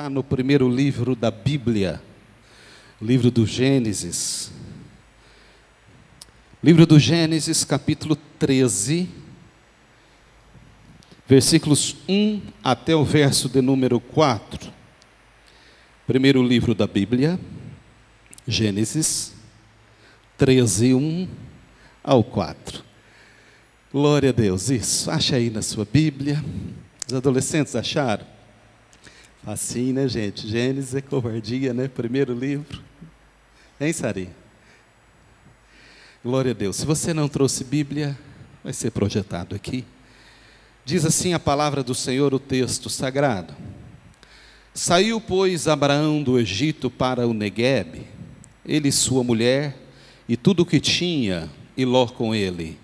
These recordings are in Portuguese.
está no primeiro livro da Bíblia, livro do Gênesis. Livro do Gênesis, capítulo 13, versículos 1 até o verso de número 4. Primeiro livro da Bíblia, Gênesis 13, 1 ao 4. Glória a Deus, isso. Acha aí na sua Bíblia. Os adolescentes acharam? Assim, né, gente? Gênesis é covardia, né? Primeiro livro. Hein, Sari? Glória a Deus. Se você não trouxe Bíblia, vai ser projetado aqui. Diz assim a palavra do Senhor, o texto sagrado. Saiu, pois, Abraão do Egito para o Neguebe, ele e sua mulher, e tudo o que tinha, e Ló com ele.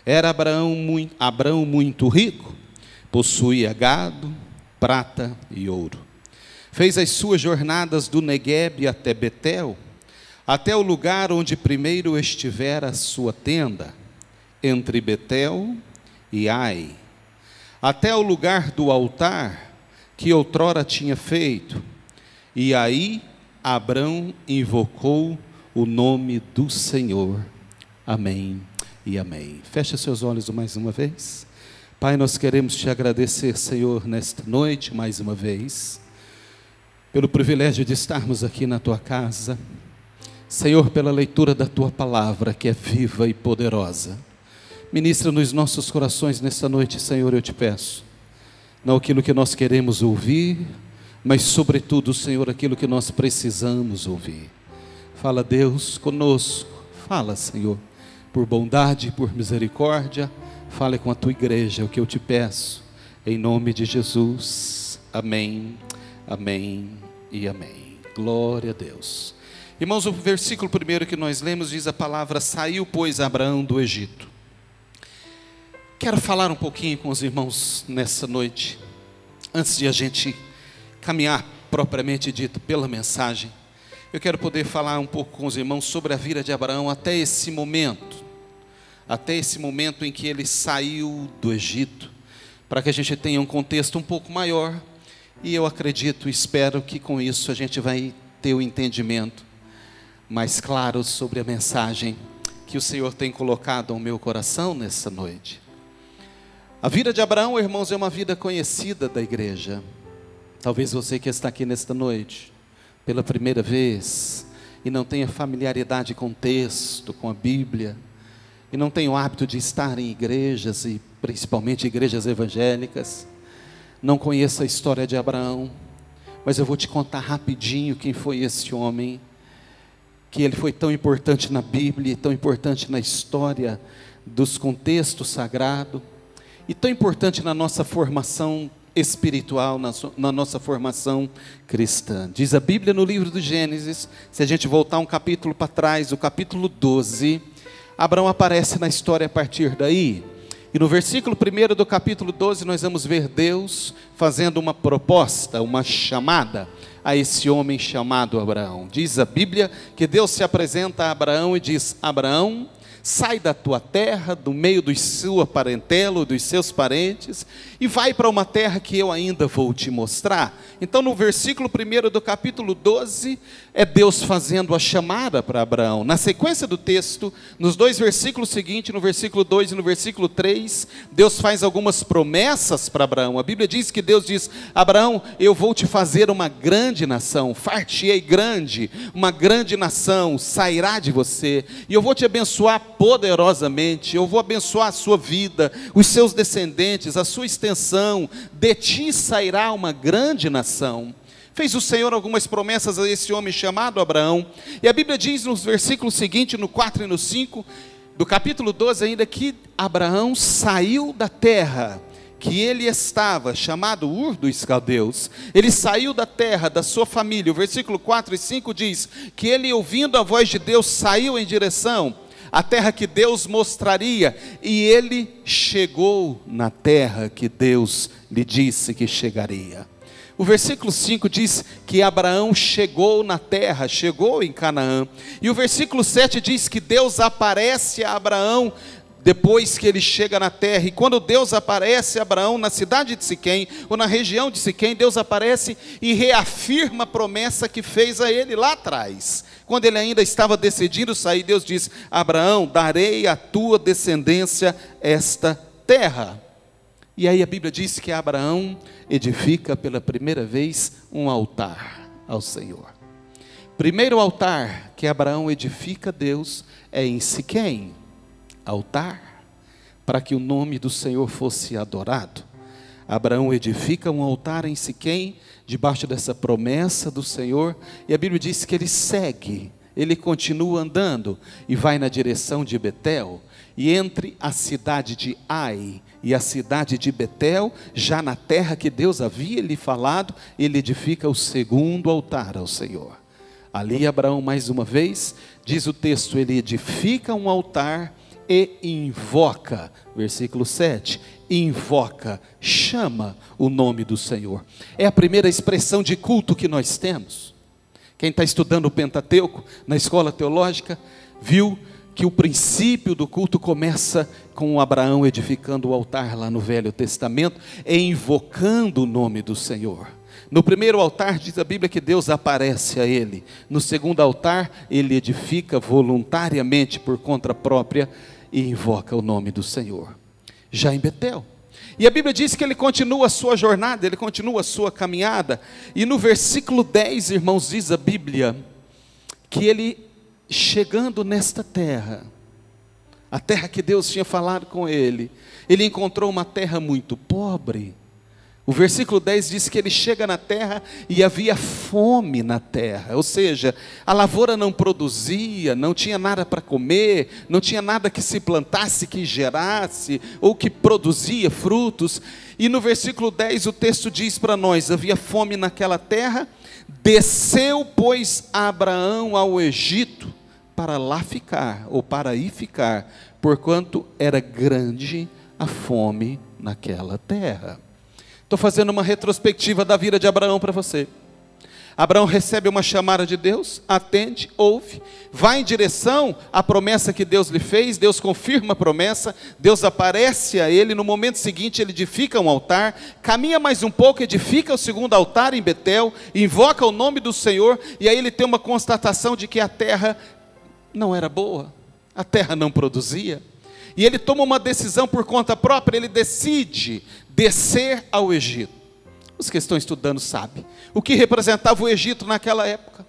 Era Abraão muito rico, possuía gado, prata e ouro. Fez as suas jornadas do Neguebe até Betel, até o lugar onde primeiro estivera a sua tenda, entre Betel e Ai, até o lugar do altar que outrora tinha feito, e aí Abrão invocou o nome do Senhor. Amém e amém. Feche seus olhos mais uma vez. Pai, nós queremos te agradecer, Senhor, nesta noite, mais uma vez, pelo privilégio de estarmos aqui na tua casa. Senhor, pela leitura da tua palavra, que é viva e poderosa. Ministra nos nossos corações nesta noite, Senhor, eu te peço. Não aquilo que nós queremos ouvir, mas sobretudo, Senhor, aquilo que nós precisamos ouvir. Fala, Deus, conosco. Fala, Senhor, por bondade e por misericórdia. Fale com a tua igreja, é o que eu te peço. Em nome de Jesus. Amém, amém e amém. Glória a Deus. Irmãos, o versículo primeiro que nós lemos diz a palavra: saiu, pois, Abraão do Egito. Quero falar um pouquinho com os irmãos nessa noite, antes de a gente caminhar propriamente dito pela mensagem. Eu quero poder falar um pouco com os irmãos sobre a vida de Abraão até esse momento em que ele saiu do Egito, para que a gente tenha um contexto um pouco maior, e eu acredito e espero que com isso a gente vai ter o entendimento mais claro sobre a mensagem que o Senhor tem colocado ao meu coração nessa noite. A vida de Abraão, irmãos, é uma vida conhecida da igreja. Talvez você que está aqui nesta noite pela primeira vez e não tenha familiaridade com o texto, com a Bíblia, e não tenha o hábito de estar em igrejas, e principalmente igrejas evangélicas, não conheça a história de Abraão, mas eu vou te contar rapidinho quem foi esse homem, que ele foi tão importante na Bíblia, tão importante na história dos contextos sagrados, e tão importante na nossa formação espiritual, na nossa formação cristã. Diz a Bíblia no livro do Gênesis, se a gente voltar um capítulo para trás, o capítulo 12, Abraão aparece na história a partir daí. E no versículo 1 do capítulo 12, nós vamos ver Deus fazendo uma proposta, uma chamada a esse homem chamado Abraão. Diz a Bíblia que Deus se apresenta a Abraão e diz: Abraão, sai da tua terra, do meio do sua parentela, dos seus parentes, e vai para uma terra que eu ainda vou te mostrar. Então no versículo 1 do capítulo 12, é Deus fazendo a chamada para Abraão. Na sequência do texto, nos dois versículos seguintes, no versículo 2 e no versículo 3, Deus faz algumas promessas para Abraão. A Bíblia diz que Deus diz: Abraão, eu vou te fazer uma grande nação, far-te-ei grande, uma grande nação sairá de você, e eu vou te abençoar poderosamente, eu vou abençoar a sua vida, os seus descendentes, a sua extensão, de ti sairá uma grande nação. Fez o Senhor algumas promessas a esse homem chamado Abraão, e a Bíblia diz nos versículos seguintes, no 4 e no 5, do capítulo 12 ainda, que Abraão saiu da terra que ele estava, chamado Ur dos Caldeus. Ele saiu da terra, da sua família. O versículo 4 e 5 diz que ele, ouvindo a voz de Deus, saiu em direção à terra que Deus mostraria, e ele chegou na terra que Deus lhe disse que chegaria. O versículo 5 diz que Abraão chegou na terra, chegou em Canaã. E o versículo 7 diz que Deus aparece a Abraão depois que ele chega na terra, e quando Deus aparece a Abraão na cidade de Siquém, ou na região de Siquém, Deus aparece e reafirma a promessa que fez a ele lá atrás. Quando ele ainda estava decidindo sair, Deus diz: Abraão, darei à tua descendência esta terra. E aí a Bíblia diz que Abraão edifica pela primeira vez um altar ao Senhor. Primeiro altar que Abraão edifica a Deus é em Siquém, altar para que o nome do Senhor fosse adorado. Abraão edifica um altar em Siquém, debaixo dessa promessa do Senhor, e a Bíblia diz que ele segue, ele continua andando, e vai na direção de Betel, e entre a cidade de Ai e a cidade de Betel, já na terra que Deus havia lhe falado, ele edifica o segundo altar ao Senhor. Ali Abraão, mais uma vez, diz o texto, ele edifica um altar e invoca, versículo 7, invoca, chama o nome do Senhor. É a primeira expressão de culto que nós temos. Quem está estudando o Pentateuco na escola teológica, viu que o princípio do culto começa com Abraão edificando o altar lá no Velho Testamento, e invocando o nome do Senhor. No primeiro altar diz a Bíblia que Deus aparece a ele. No segundo altar ele edifica voluntariamente por conta própria e invoca o nome do Senhor. Já em Betel. E a Bíblia diz que ele continua a sua jornada, ele continua a sua caminhada. E no versículo 10, irmãos, diz a Bíblia que ele, chegando nesta terra, a terra que Deus tinha falado com ele, ele encontrou uma terra muito pobre. O versículo 10 diz que ele chega na terra e havia fome na terra, ou seja, a lavoura não produzia, não tinha nada para comer, não tinha nada que se plantasse, que gerasse, ou que produzia frutos. E no versículo 10 o texto diz para nós, havia fome naquela terra, desceu pois Abraão ao Egito, para lá ficar, ou para aí ficar, porquanto era grande a fome naquela terra. Estou fazendo uma retrospectiva da vida de Abraão para você. Abraão recebe uma chamada de Deus, atende, ouve, vai em direção à promessa que Deus lhe fez, Deus confirma a promessa, Deus aparece a ele, no momento seguinte ele edifica um altar, caminha mais um pouco, edifica o segundo altar em Betel, invoca o nome do Senhor, e aí ele tem uma constatação de que a terra não era boa, a terra não produzia, e ele toma uma decisão por conta própria, ele decide descer ao Egito. Os que estão estudando sabem o que representava o Egito naquela época.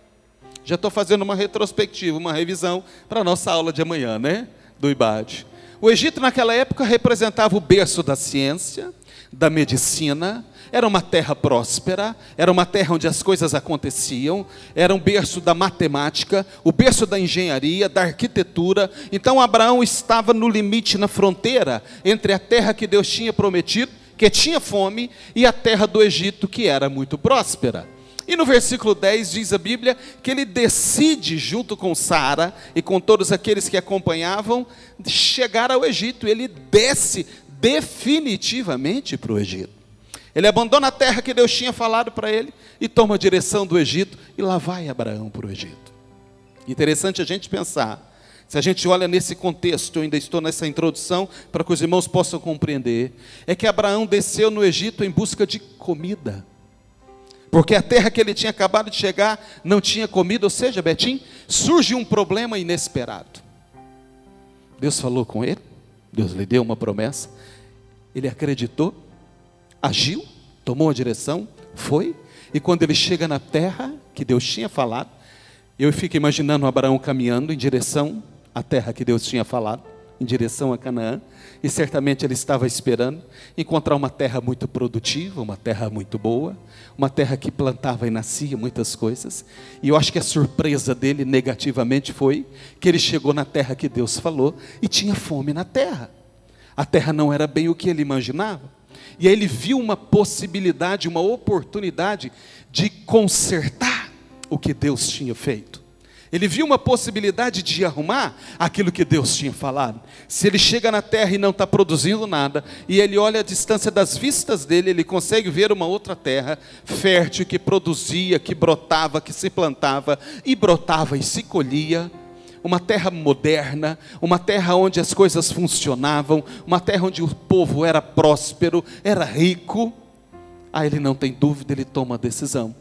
Já estou fazendo uma retrospectiva, uma revisão para a nossa aula de amanhã, né? Do IBAD. O Egito naquela época representava o berço da ciência, da medicina, era uma terra próspera, era uma terra onde as coisas aconteciam, era um berço da matemática, o berço da engenharia, da arquitetura. Então Abraão estava no limite, na fronteira, entre a terra que Deus tinha prometido, que tinha fome, e a terra do Egito, que era muito próspera. E no versículo 10 diz a Bíblia que ele decide, junto com Sara e com todos aqueles que acompanhavam, chegar ao Egito. Ele desce definitivamente para o Egito. Ele abandona a terra que Deus tinha falado para ele e toma a direção do Egito, e lá vai Abraão para o Egito. Interessante a gente pensar, se a gente olha nesse contexto, eu ainda estou nessa introdução para que os irmãos possam compreender, é que Abraão desceu no Egito em busca de comida, porque a terra que ele tinha acabado de chegar não tinha comida. Ou seja, Betim, surge um problema inesperado. Deus falou com ele, Deus lhe deu uma promessa, ele acreditou, agiu, tomou a direção, foi, e quando ele chega na terra que Deus tinha falado, eu fico imaginando Abraão caminhando em direção à terra que Deus tinha falado, em direção a Canaã, e certamente ele estava esperando encontrar uma terra muito produtiva, uma terra muito boa, uma terra que plantava e nascia muitas coisas. E eu acho que a surpresa dele negativamente foi que ele chegou na terra que Deus falou e tinha fome na terra. A terra não era bem o que ele imaginava. E aí ele viu uma possibilidade, uma oportunidade de consertar o que Deus tinha feito. Ele viu uma possibilidade de arrumar aquilo que Deus tinha falado. Se ele chega na terra e não está produzindo nada, e ele olha a distância das vistas dele, ele consegue ver uma outra terra fértil, que produzia, que brotava, que se plantava, e brotava e se colhia. uma terra moderna, uma terra onde as coisas funcionavam, uma terra onde o povo era próspero, era rico. Aí ele não tem dúvida, ele toma a decisão.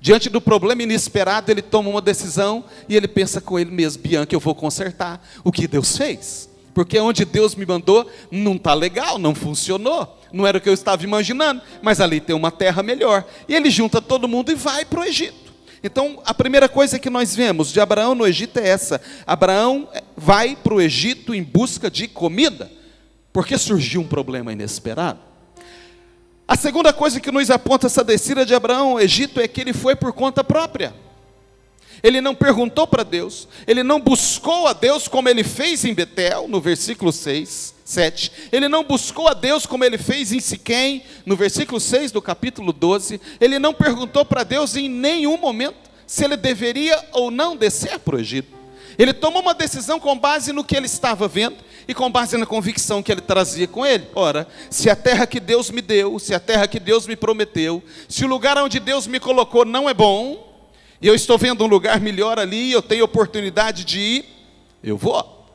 Diante do problema inesperado, ele toma uma decisão e ele pensa com ele mesmo: Bianca, eu vou consertar o que Deus fez. Porque onde Deus me mandou não está legal, não funcionou. Não era o que eu estava imaginando, mas ali tem uma terra melhor. E ele junta todo mundo e vai para o Egito. Então, a primeira coisa que nós vemos de Abraão no Egito é essa: Abraão vai para o Egito em busca de comida, porque surgiu um problema inesperado. A segunda coisa que nos aponta essa descida de Abraão ao Egito é que ele foi por conta própria. Ele não perguntou para Deus, ele não buscou a Deus como ele fez em Betel, no versículo 6, 7. Ele não buscou a Deus como ele fez em Siquém, no versículo 6 do capítulo 12. Ele não perguntou para Deus em nenhum momento se ele deveria ou não descer para o Egito. Ele tomou uma decisão com base no que ele estava vendo e com base na convicção que ele trazia com ele. Ora, se a terra que Deus me deu, se a terra que Deus me prometeu, se o lugar onde Deus me colocou não é bom, e eu estou vendo um lugar melhor ali, eu tenho oportunidade de ir, eu vou.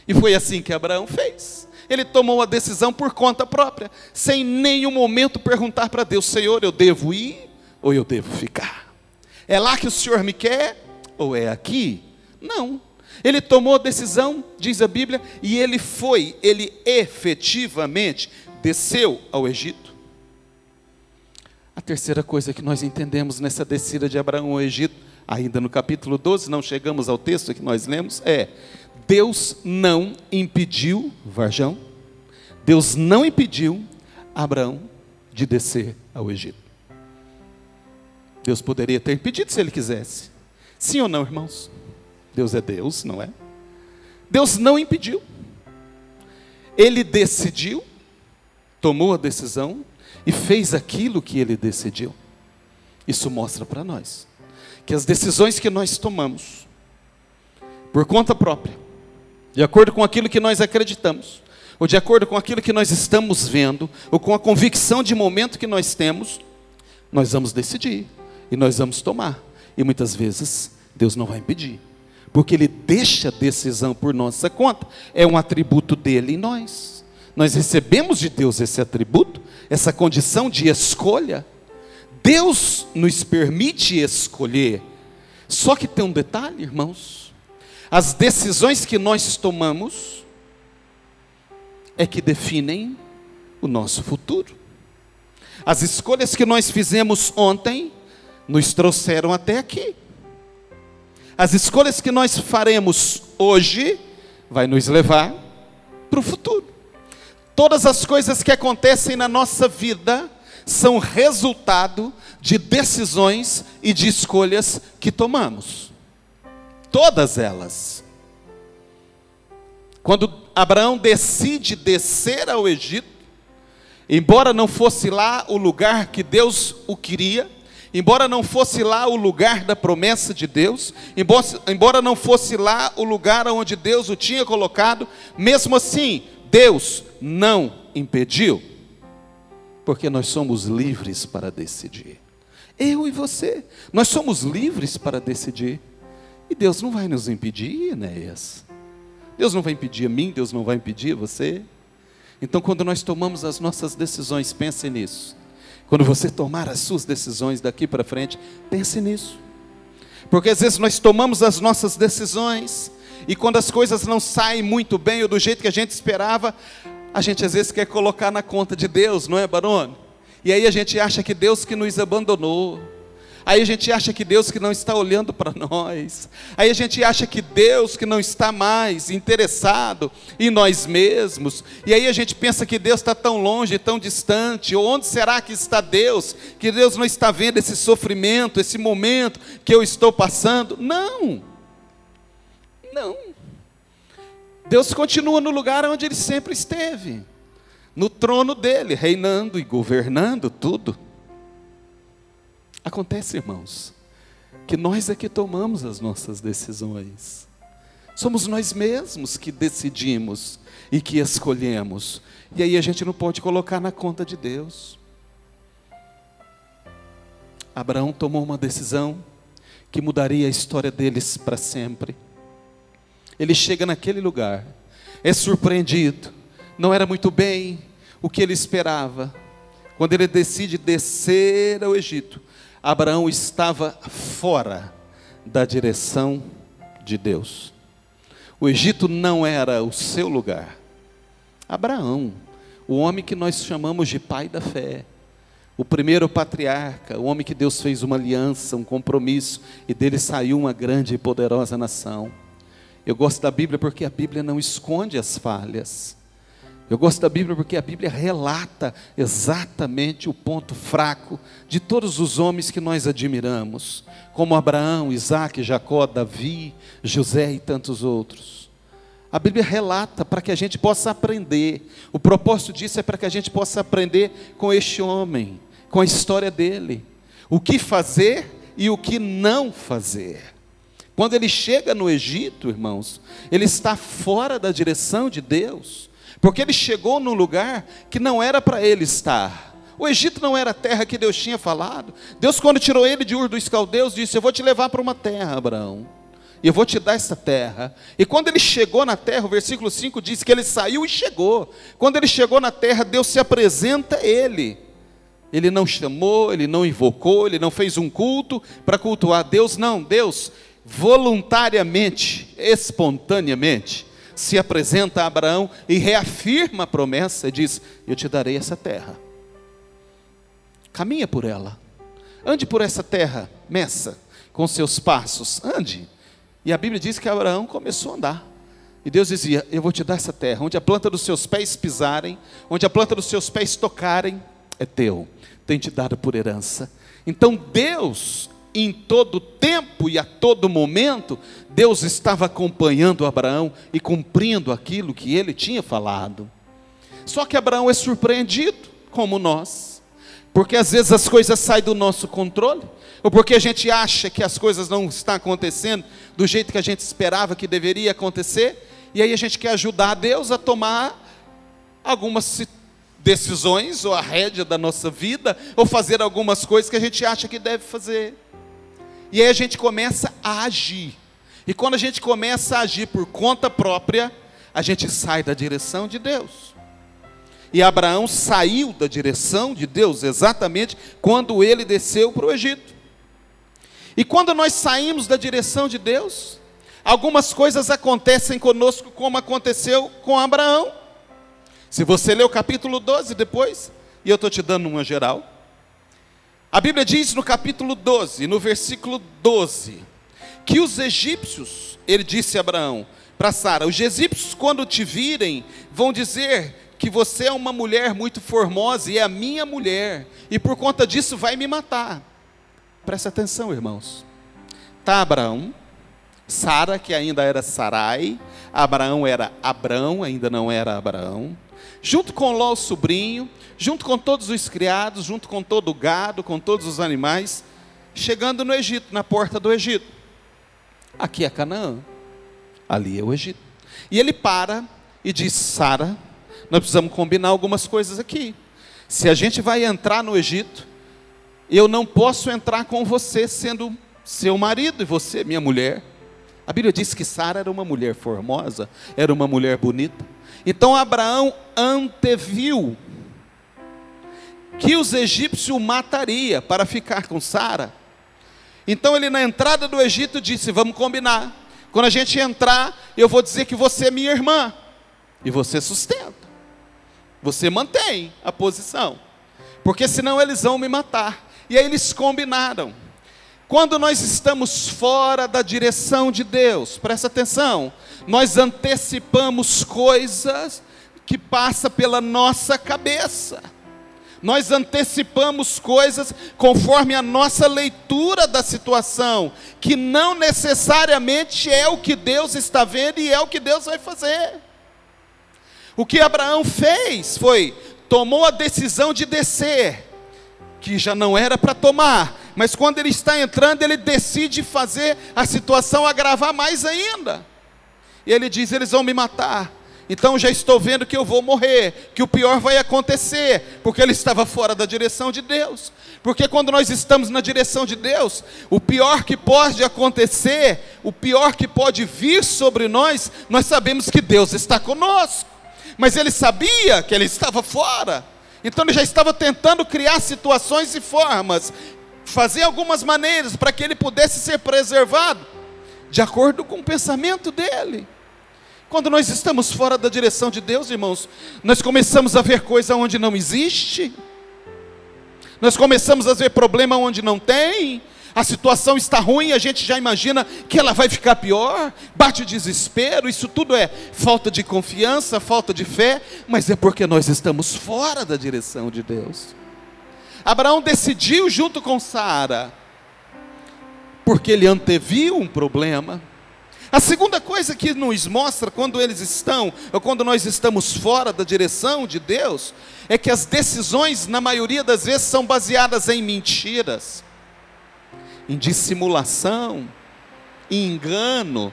E foi assim que Abraão fez. Ele tomou a decisão por conta própria, sem em nenhum momento perguntar para Deus: Senhor, eu devo ir ou eu devo ficar? É lá que o Senhor me quer ou é aqui? Não. Ele tomou a decisão, diz a Bíblia, e ele efetivamente desceu ao Egito. A terceira coisa que nós entendemos nessa descida de Abraão ao Egito, ainda no capítulo 12, não chegamos ao texto que nós lemos, é: Deus não impediu, Varjão, Deus não impediu Abraão de descer ao Egito. Deus poderia ter impedido se ele quisesse. Sim ou não, irmãos? Deus é Deus, não é? Deus não impediu. Ele decidiu, tomou a decisão e fez aquilo que ele decidiu. Isso mostra para nós que as decisões que nós tomamos por conta própria, de acordo com aquilo que nós acreditamos, ou de acordo com aquilo que nós estamos vendo, ou com a convicção de momento que nós temos, nós vamos decidir e nós vamos tomar. E muitas vezes Deus não vai impedir, porque Ele deixa a decisão por nossa conta. É um atributo dele em nós. Nós recebemos de Deus esse atributo, essa condição de escolha. Deus nos permite escolher. Só que tem um detalhe, irmãos: as decisões que nós tomamos é que definem o nosso futuro. As escolhas que nós fizemos ontem nos trouxeram até aqui. As escolhas que nós faremos hoje vai nos levar para o futuro. Todas as coisas que acontecem na nossa vida são resultado de decisões e de escolhas que tomamos. Todas elas. Quando Abraão decide descer ao Egito, embora não fosse lá o lugar que Deus o queria, embora não fosse lá o lugar da promessa de Deus, embora não fosse lá o lugar onde Deus o tinha colocado, mesmo assim, Deus não impediu, porque nós somos livres para decidir. Eu e você, nós somos livres para decidir, e Deus não vai nos impedir, Enéas. Deus não vai impedir a mim, Deus não vai impedir a você. Então, quando nós tomamos as nossas decisões, pense nisso. Quando você tomar as suas decisões daqui para frente, pense nisso. Porque às vezes nós tomamos as nossas decisões, e quando as coisas não saem muito bem, ou do jeito que a gente esperava, a gente às vezes quer colocar na conta de Deus, não é, Barone? E aí a gente acha que Deus que nos abandonou. Aí a gente acha que Deus que não está olhando para nós. Aí a gente acha que Deus que não está mais interessado em nós mesmos. E aí a gente pensa que Deus está tão longe, tão distante. Ou onde será que está Deus? Que Deus não está vendo esse sofrimento, esse momento que eu estou passando. Não. Não. Deus continua no lugar onde Ele sempre esteve. No trono dEle, reinando e governando tudo. Acontece, irmãos, que nós é que tomamos as nossas decisões. Somos nós mesmos que decidimos e que escolhemos. E aí a gente não pode colocar na conta de Deus. Abraão tomou uma decisão que mudaria a história deles para sempre. Ele chega naquele lugar, é surpreendido, não era muito bem o que ele esperava. Quando ele decide descer ao Egito, Abraão estava fora da direção de Deus. O Egito não era o seu lugar. Abraão, o homem que nós chamamos de pai da fé, o primeiro patriarca, o homem que Deus fez uma aliança, um compromisso, e dele saiu uma grande e poderosa nação. Eu gosto da Bíblia porque a Bíblia não esconde as falhas. Eu gosto da Bíblia porque a Bíblia relata exatamente o ponto fraco de todos os homens que nós admiramos, como Abraão, Isaac, Jacó, Davi, José e tantos outros. A Bíblia relata para que a gente possa aprender. O propósito disso é para que a gente possa aprender com este homem, com a história dele, o que fazer e o que não fazer. Quando ele chega no Egito, irmãos, ele está fora da direção de Deus, porque ele chegou num lugar que não era para ele estar. O Egito não era a terra que Deus tinha falado. Deus, quando tirou ele de Ur dos Caldeus, disse: eu vou te levar para uma terra, Abraão, e eu vou te dar essa terra. E quando ele chegou na terra, o versículo 5 diz que ele saiu e chegou. Quando ele chegou na terra, Deus se apresenta a ele. Ele não chamou, ele não invocou, ele não fez um culto para cultuar Deus, não. Deus voluntariamente, espontaneamente, se apresenta a Abraão e reafirma a promessa e diz: eu te darei essa terra, caminha por ela, ande por essa terra, meça com seus passos, ande. E a Bíblia diz que Abraão começou a andar, e Deus dizia: eu vou te dar essa terra, onde a planta dos seus pés pisarem, onde a planta dos seus pés tocarem, é teu, tem te dado por herança. Então Deus, em todo tempo e a todo momento, Deus estava acompanhando Abraão e cumprindo aquilo que ele tinha falado. Só que Abraão é surpreendido, como nós, porque às vezes as coisas saem do nosso controle, ou porque a gente acha que as coisas não estão acontecendo do jeito que a gente esperava que deveria acontecer, e aí a gente quer ajudar a Deus a tomar algumas decisões, ou a rédea da nossa vida, ou fazer algumas coisas que a gente acha que deve fazer. E aí a gente começa a agir. E quando a gente começa a agir por conta própria, a gente sai da direção de Deus. E Abraão saiu da direção de Deus exatamente quando ele desceu para o Egito. E quando nós saímos da direção de Deus, algumas coisas acontecem conosco como aconteceu com Abraão. Se você ler o capítulo 12 depois, e eu estou te dando uma geral, a Bíblia diz no capítulo 12, no versículo 12, que os egípcios, ele disse a Abraão, para Sara: os egípcios quando te virem, vão dizer que você é uma mulher muito formosa, e é a minha mulher, e por conta disso vai me matar. Presta atenção, irmãos. Está Abraão, Sara, que ainda era Sarai, Abraão era Abrão, ainda não era Abraão, junto com Ló, o sobrinho, junto com todos os criados, junto com todo o gado, com todos os animais, chegando no Egito, na porta do Egito. Aqui é Canaã, ali é o Egito. E ele para e diz: Sara, nós precisamos combinar algumas coisas aqui. Se a gente vai entrar no Egito, eu não posso entrar com você sendo seu marido e você minha mulher. A Bíblia diz que Sara era uma mulher formosa, era uma mulher bonita. Então Abraão anteviu que os egípcios o matariam para ficar com Sara. Então ele, na entrada do Egito, disse: vamos combinar, quando a gente entrar, eu vou dizer que você é minha irmã, e você sustenta, você mantém a posição, porque senão eles vão me matar. E aí eles combinaram. Quando nós estamos fora da direção de Deus, presta atenção, nós antecipamos coisas que passam pela nossa cabeça. Nós antecipamos coisas conforme a nossa leitura da situação, que não necessariamente é o que Deus está vendo e é o que Deus vai fazer. O que Abraão fez foi, tomou a decisão de descer, que já não era para tomar, mas quando ele está entrando, ele decide fazer a situação agravar mais ainda. E ele diz: eles vão me matar, então já estou vendo que eu vou morrer, que o pior vai acontecer, porque ele estava fora da direção de Deus. Porque quando nós estamos na direção de Deus, o pior que pode acontecer o pior que pode vir sobre nós, nós sabemos que Deus está conosco. Mas ele sabia que ele estava fora. Então ele já estava tentando criar situações e formas, fazer algumas maneiras para que ele pudesse ser preservado, de acordo com o pensamento dele. Quando nós estamos fora da direção de Deus, irmãos, nós começamos a ver coisa onde não existe. Nós começamos a ver problema onde não tem. A situação está ruim, a gente já imagina que ela vai ficar pior. Bate o desespero, isso tudo é falta de confiança, falta de fé. Mas é porque nós estamos fora da direção de Deus. Abraão decidiu junto com Sara, porque ele anteviu um problema. A segunda coisa que nos mostra quando eles estão, ou quando nós estamos fora da direção de Deus, é que as decisões, na maioria das vezes, são baseadas em mentiras, em dissimulação, em engano.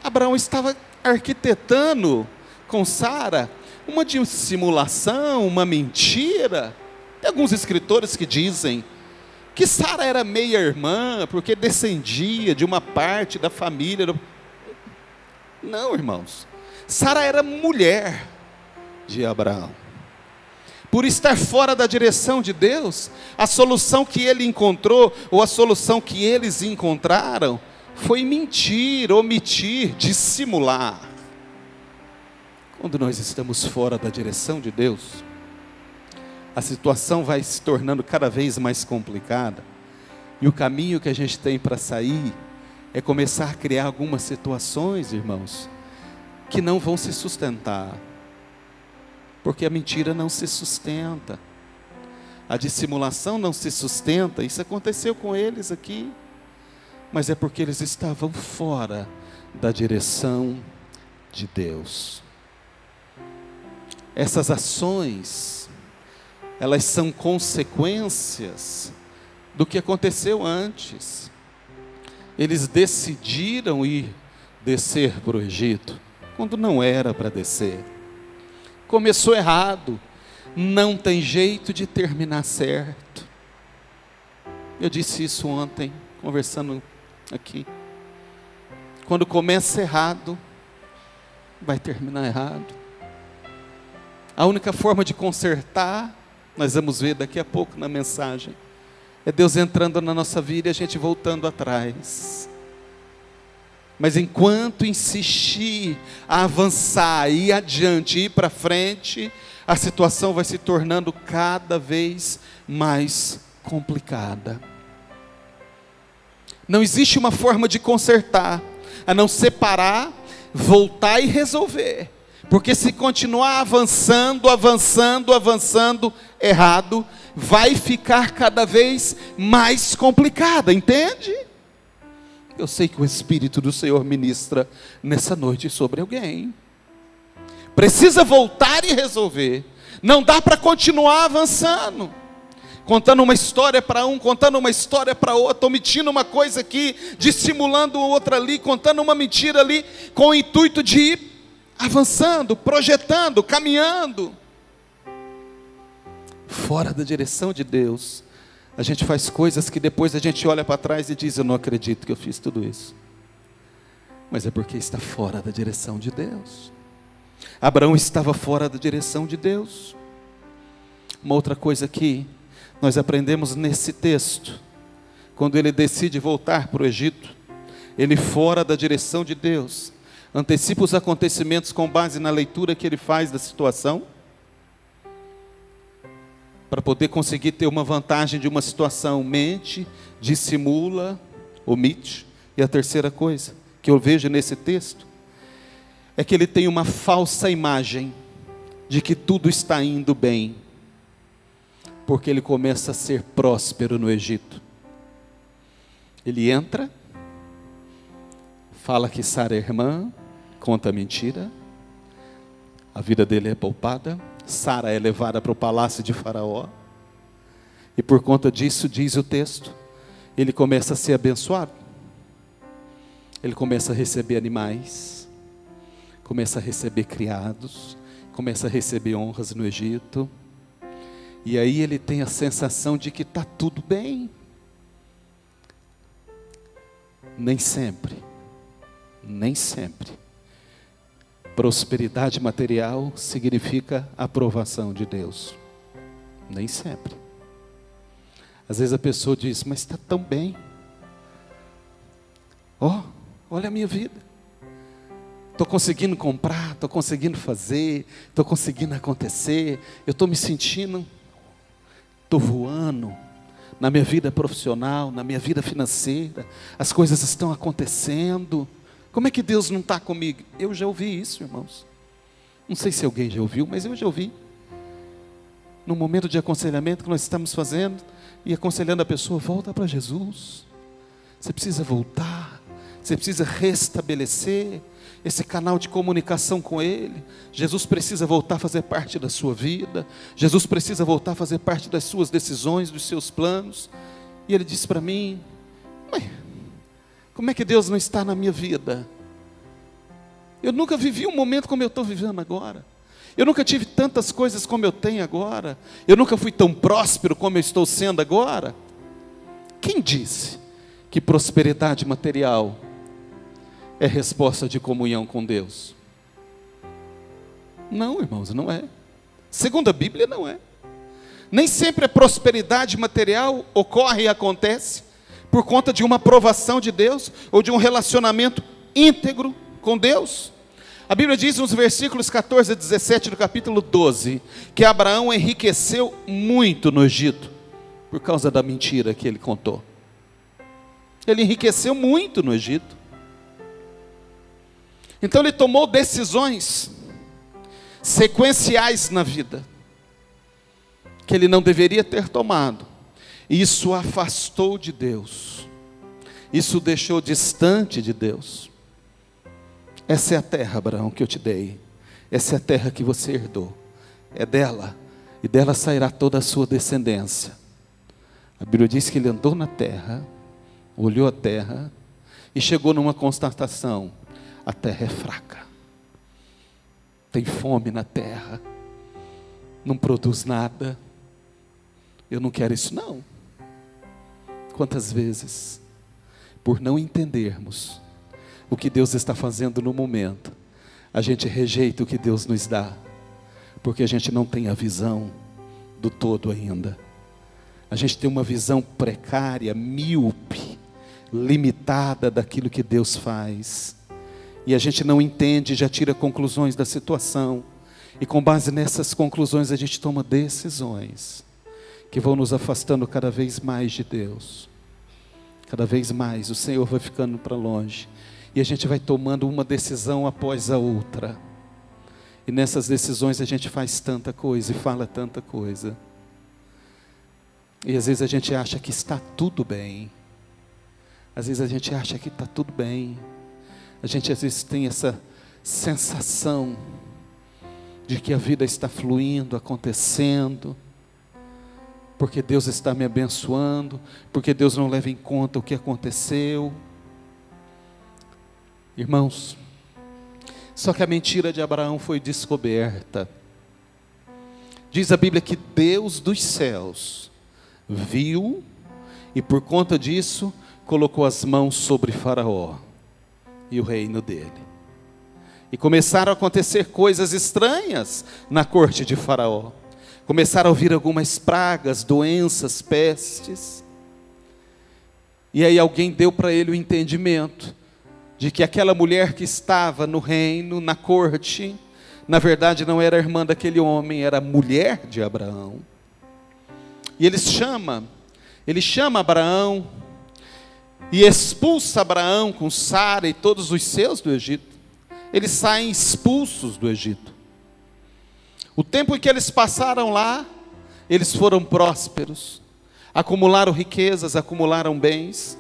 Abraão estava arquitetando com Sara uma dissimulação, uma mentira. Tem alguns escritores que dizem que Sara era meia-irmã, porque descendia de uma parte da família. Não, irmãos. Sara era mulher de Abraão. Por estar fora da direção de Deus, a solução que ele encontrou, ou a solução que eles encontraram, foi mentir, omitir, dissimular. Quando nós estamos fora da direção de Deus, a situação vai se tornando cada vez mais complicada. E o caminho que a gente tem para sair é começar a criar algumas situações, irmãos, que não vão se sustentar. Porque a mentira não se sustenta. A dissimulação não se sustenta. Isso aconteceu com eles aqui. Mas é porque eles estavam fora da direção de Deus. Essas ações, elas são consequências do que aconteceu antes. Eles decidiram ir descer para o Egito, quando não era para descer. Começou errado, não tem jeito de terminar certo. Eu disse isso ontem, conversando aqui. Quando começa errado, vai terminar errado. A única forma de consertar, nós vamos ver daqui a pouco na mensagem, é Deus entrando na nossa vida e a gente voltando atrás. Mas enquanto insistir a avançar, ir adiante, ir para frente, a situação vai se tornando cada vez mais complicada. Não existe uma forma de consertar, a não separar, voltar e resolver. Porque se continuar avançando errado, vai ficar cada vez mais complicada, entende? Eu sei que o Espírito do Senhor ministra nessa noite sobre alguém. Precisa voltar e resolver. Não dá para continuar avançando, contando uma história para um, contando uma história para outro, omitindo uma coisa aqui, dissimulando outra ali, contando uma mentira ali, com o intuito de ir avançando, projetando, caminhando. Fora da direção de Deus, a gente faz coisas que depois a gente olha para trás e diz: eu não acredito que eu fiz tudo isso. Mas é porque está fora da direção de Deus. Abraão estava fora da direção de Deus. Uma outra coisa que nós aprendemos nesse texto, quando ele decide voltar para o Egito, ele fora da direção de Deus, antecipa os acontecimentos com base na leitura que ele faz da situação, para poder conseguir ter uma vantagem de uma situação. Mente, dissimula, omite. E a terceira coisa que eu vejo nesse texto é que ele tem uma falsa imagem de que tudo está indo bem, porque ele começa a ser próspero no Egito. Ele entra, fala que Sara é irmã, conta mentira, a vida dele é poupada. Sara é levada para o palácio de Faraó, e por conta disso, diz o texto, ele começa a ser abençoado. Ele começa a receber animais, começa a receber criados, começa a receber honras no Egito, e aí ele tem a sensação de que está tudo bem. nem sempre, prosperidade material significa aprovação de Deus. Nem sempre. Às vezes a pessoa diz, mas está tão bem. Olha a minha vida. Estou conseguindo comprar, estou conseguindo fazer, estou conseguindo acontecer, eu estou me sentindo, estou voando na minha vida profissional, na minha vida financeira, as coisas estão acontecendo. Como é que Deus não está comigo? Eu já ouvi isso, irmãos. Não sei se alguém já ouviu, mas eu já ouvi. No momento de aconselhamento que nós estamos fazendo, e aconselhando a pessoa, volta para Jesus. Você precisa voltar, você precisa restabelecer esse canal de comunicação com Ele. Jesus precisa voltar a fazer parte da sua vida. Jesus precisa voltar a fazer parte das suas decisões, dos seus planos. E ele disse para mim, como é que Deus não está na minha vida? Eu nunca vivi um momento como eu estou vivendo agora. Eu nunca tive tantas coisas como eu tenho agora. Eu nunca fui tão próspero como eu estou sendo agora. Quem disse que prosperidade material é resposta de comunhão com Deus? Não, irmãos, não é. Segundo a Bíblia, não é. Nem sempre a prosperidade material ocorre e acontece por conta de uma aprovação de Deus ou de um relacionamento íntegro com Deus. A Bíblia diz nos versículos 14 a 17 do capítulo 12 que Abraão enriqueceu muito no Egito por causa da mentira que ele contou. Ele enriqueceu muito no Egito. Então ele tomou decisões sequenciais na vida que ele não deveria ter tomado. Isso o afastou de Deus. Isso o deixou distante de Deus. Essa é a terra, Abraão, que eu te dei. Essa é a terra que você herdou. É dela. E dela sairá toda a sua descendência. A Bíblia diz que ele andou na terra, olhou a terra e chegou numa constatação: a terra é fraca. Tem fome na terra. Não produz nada. Eu não quero isso não. Quantas vezes, por não entendermos o que Deus está fazendo no momento, a gente rejeita o que Deus nos dá, porque a gente não tem a visão do todo ainda. A gente tem uma visão precária, míope, limitada daquilo que Deus faz. E a gente não entende, já tira conclusões da situação. E com base nessas conclusões a gente toma decisões que vão nos afastando cada vez mais de Deus. Cada vez mais o Senhor vai ficando para longe. E a gente vai tomando uma decisão após a outra. E nessas decisões a gente faz tanta coisa e fala tanta coisa. E às vezes a gente acha que está tudo bem. Às vezes a gente acha que está tudo bem. A gente às vezes tem essa sensação de que a vida está fluindo, acontecendo, porque Deus está me abençoando, porque Deus não leva em conta o que aconteceu. Irmãos, só que a mentira de Abraão foi descoberta. Diz a Bíblia que Deus dos céus viu e por conta disso colocou as mãos sobre Faraó e o reino dele. E começaram a acontecer coisas estranhas na corte de Faraó. Começaram a vir algumas pragas, doenças, pestes. E aí alguém deu para ele o entendimento de que aquela mulher que estava no reino, na corte, na verdade não era irmã daquele homem, era mulher de Abraão. E ele chama Abraão e expulsa Abraão com Sara e todos os seus do Egito. Eles saem expulsos do Egito. O tempo em que eles passaram lá, eles foram prósperos, acumularam riquezas, acumularam bens.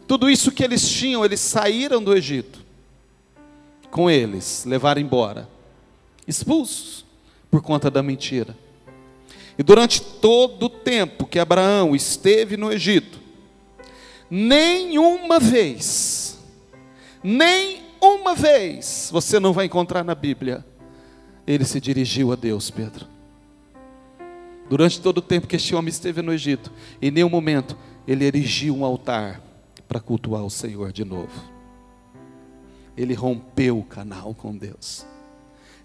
Tudo isso que eles tinham, eles saíram do Egito. Com eles, levaram embora, expulsos por conta da mentira. E durante todo o tempo que Abraão esteve no Egito, nenhuma vez, você não vai encontrar na Bíblia, ele se dirigiu a Deus, Pedro. Durante todo o tempo que este homem esteve no Egito, em nenhum momento ele erigiu um altar para cultuar o Senhor de novo. Ele rompeu o canal com Deus.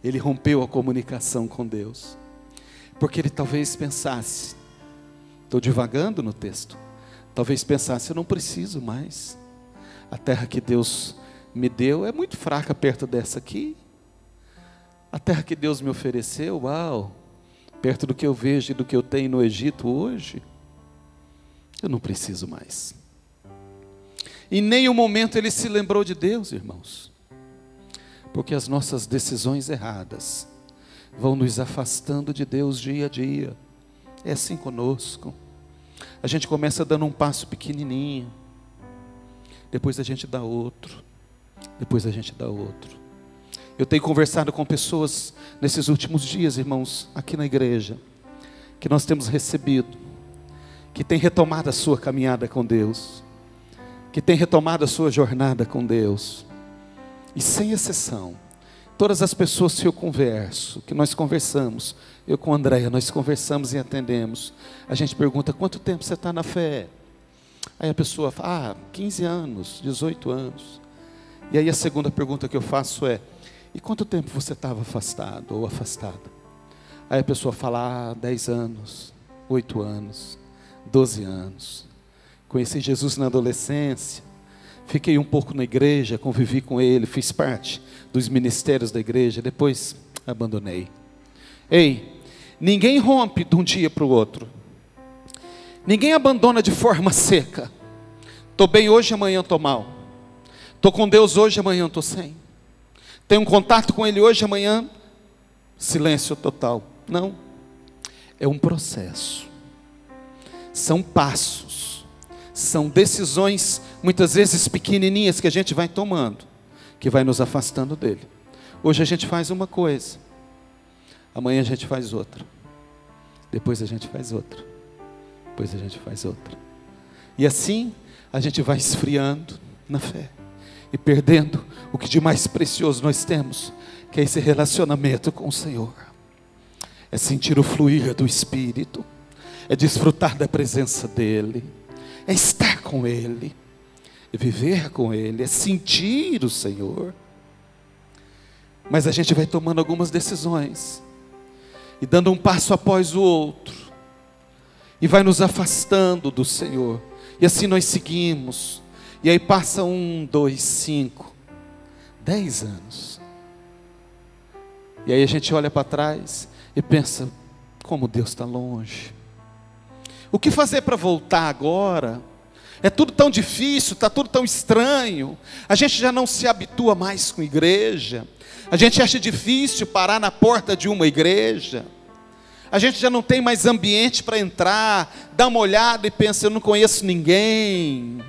Ele rompeu a comunicação com Deus. Porque ele talvez pensasse, estou divagando no texto, talvez pensasse, eu não preciso mais. A terra que Deus me deu é muito fraca perto dessa aqui. A terra que Deus me ofereceu, uau, perto do que eu vejo e do que eu tenho no Egito hoje, eu não preciso mais. Em nenhum momento ele se lembrou de Deus, irmãos. Porque as nossas decisões erradas vão nos afastando de Deus dia a dia. É assim conosco. A gente começa dando um passo pequenininho, depois a gente dá outro, depois a gente dá outro. Eu tenho conversado com pessoas nesses últimos dias, irmãos, aqui na igreja, que nós temos recebido, que tem retomado a sua caminhada com Deus, que tem retomado a sua jornada com Deus. E sem exceção, todas as pessoas que eu converso, que nós conversamos, eu com a Andréia, nós conversamos e atendemos, a gente pergunta, quanto tempo você está na fé? Aí a pessoa fala, 15 anos, 18 anos. E aí a segunda pergunta que eu faço é, e quanto tempo você estava afastado ou afastada? Aí a pessoa fala, 10 anos, 8 anos, 12 anos. Conheci Jesus na adolescência, fiquei um pouco na igreja, convivi com ele, fiz parte dos ministérios da igreja, depois abandonei. Ei, ninguém rompe de um dia para o outro. Ninguém abandona de forma seca. Estou bem hoje, amanhã estou mal. Estou com Deus hoje, amanhã estou sem. Tenho um contato com Ele hoje, amanhã silêncio total. Não, é um processo. São passos. São decisões, muitas vezes pequenininhas, que a gente vai tomando, que vai nos afastando dele. Hoje a gente faz uma coisa, amanhã a gente faz outra, depois a gente faz outra, depois a gente faz outra. E assim a gente vai esfriando na fé e perdendo o que de mais precioso nós temos, que é esse relacionamento com o Senhor. É sentir o fluir do Espírito, é desfrutar da presença dEle, é estar com Ele, é viver com Ele, é sentir o Senhor. Mas a gente vai tomando algumas decisões, e dando um passo após o outro, e vai nos afastando do Senhor, e assim nós seguimos, e aí passa 1, 2, 5, 10 anos, e aí a gente olha para trás, e pensa, como Deus está longe. O que fazer para voltar agora? É tudo tão difícil, está tudo tão estranho. A gente já não se habitua mais com igreja. A gente acha difícil parar na porta de uma igreja. A gente já não tem mais ambiente para entrar, dá uma olhada e pensa, eu não conheço ninguém.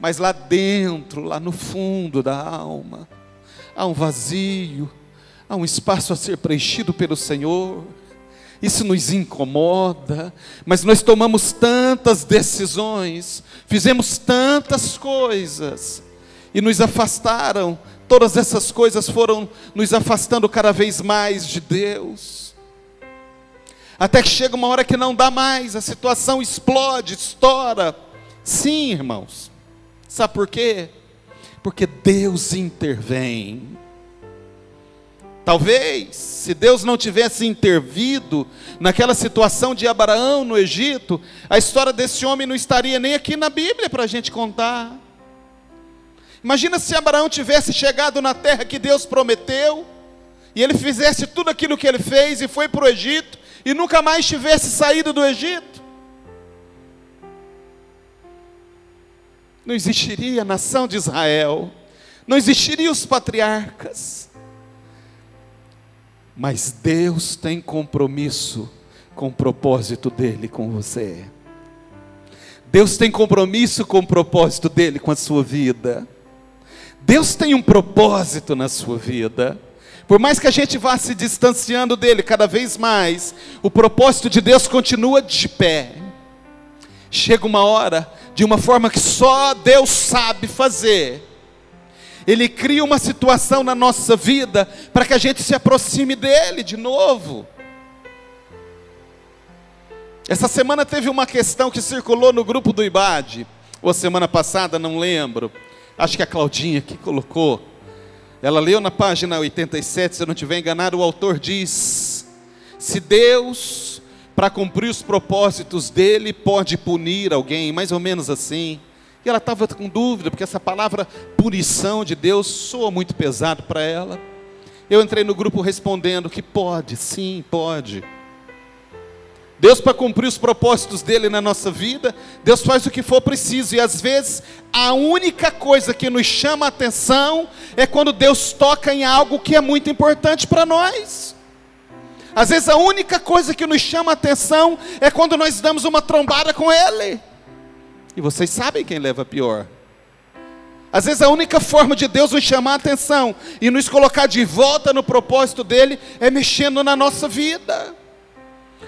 Mas lá dentro, lá no fundo da alma, há um vazio, há um espaço a ser preenchido pelo Senhor. Isso nos incomoda, mas nós tomamos tantas decisões, fizemos tantas coisas, e nos afastaram, todas essas coisas foram nos afastando cada vez mais de Deus, até que chega uma hora que não dá mais, a situação explode, estoura. Sim, irmãos, sabe por quê? Porque Deus intervém. Talvez, se Deus não tivesse intervido naquela situação de Abraão no Egito, a história desse homem não estaria nem aqui na Bíblia para a gente contar. Imagina se Abraão tivesse chegado na terra que Deus prometeu, e ele fizesse tudo aquilo que ele fez, e foi para o Egito, e nunca mais tivesse saído do Egito. Não existiria a nação de Israel, não existiriam os patriarcas. Mas Deus tem compromisso com o propósito dEle com você. Deus tem compromisso com o propósito dEle com a sua vida. Deus tem um propósito na sua vida. Por mais que a gente vá se distanciando dEle cada vez mais, o propósito de Deus continua de pé. Chega uma hora, de uma forma que só Deus sabe fazer, Ele cria uma situação na nossa vida para que a gente se aproxime dEle de novo. Essa semana teve uma questão que circulou no grupo do IBAD. ou a semana passada, não lembro, acho que a Claudinha que colocou, ela leu na página 87, se eu não estiver enganado, o autor diz: se Deus, para cumprir os propósitos dele, pode punir alguém, mais ou menos assim. E ela estava com dúvida, porque essa palavra punição de Deus soa muito pesado para ela. Eu entrei no grupo respondendo que pode, sim, pode. Deus, para cumprir os propósitos dele na nossa vida, Deus faz o que for preciso. E às vezes, a única coisa que nos chama a atenção é quando Deus toca em algo que é muito importante para nós. Às vezes, a única coisa que nos chama a atenção é quando nós damos uma trombada com Ele. E vocês sabem quem leva pior. Às vezes, a única forma de Deus nos chamar a atenção e nos colocar de volta no propósito dele é mexendo na nossa vida.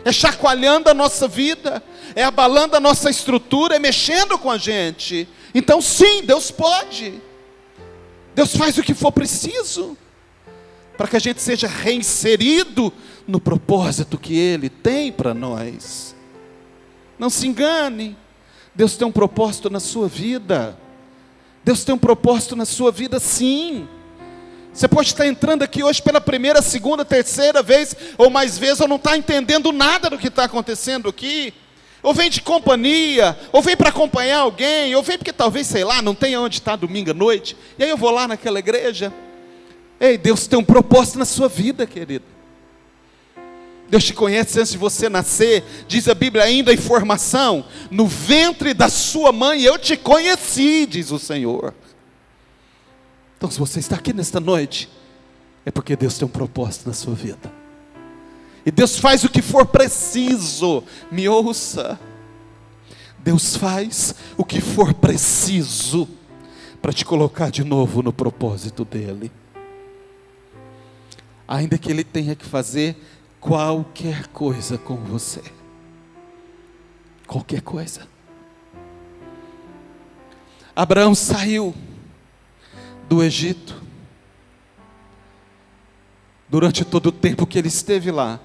É chacoalhando a nossa vida, é abalando a nossa estrutura, é mexendo com a gente. Então sim, Deus pode. Deus faz o que for preciso, para que a gente seja reinserido no propósito que Ele tem para nós. Não se engane, Deus tem um propósito na sua vida. Deus tem um propósito na sua vida, sim. Você pode estar entrando aqui hoje pela primeira, segunda, terceira vez, ou mais vezes, ou não está entendendo nada do que está acontecendo aqui. Ou vem de companhia, ou vem para acompanhar alguém, ou vem porque talvez, sei lá, não tenha onde estar domingo à noite, e aí eu vou lá naquela igreja. Ei, Deus tem um propósito na sua vida, querido. Deus te conhece antes de você nascer, diz a Bíblia ainda em formação, no ventre da sua mãe eu te conheci, diz o Senhor. Então, se você está aqui nesta noite, é porque Deus tem um propósito na sua vida. E Deus faz o que for preciso. Me ouça. Deus faz o que for preciso para te colocar de novo no propósito dEle. Ainda que Ele tenha que fazer qualquer coisa com você. Qualquer coisa. Abraão saiu do Egito. Durante todo o tempo que ele esteve lá,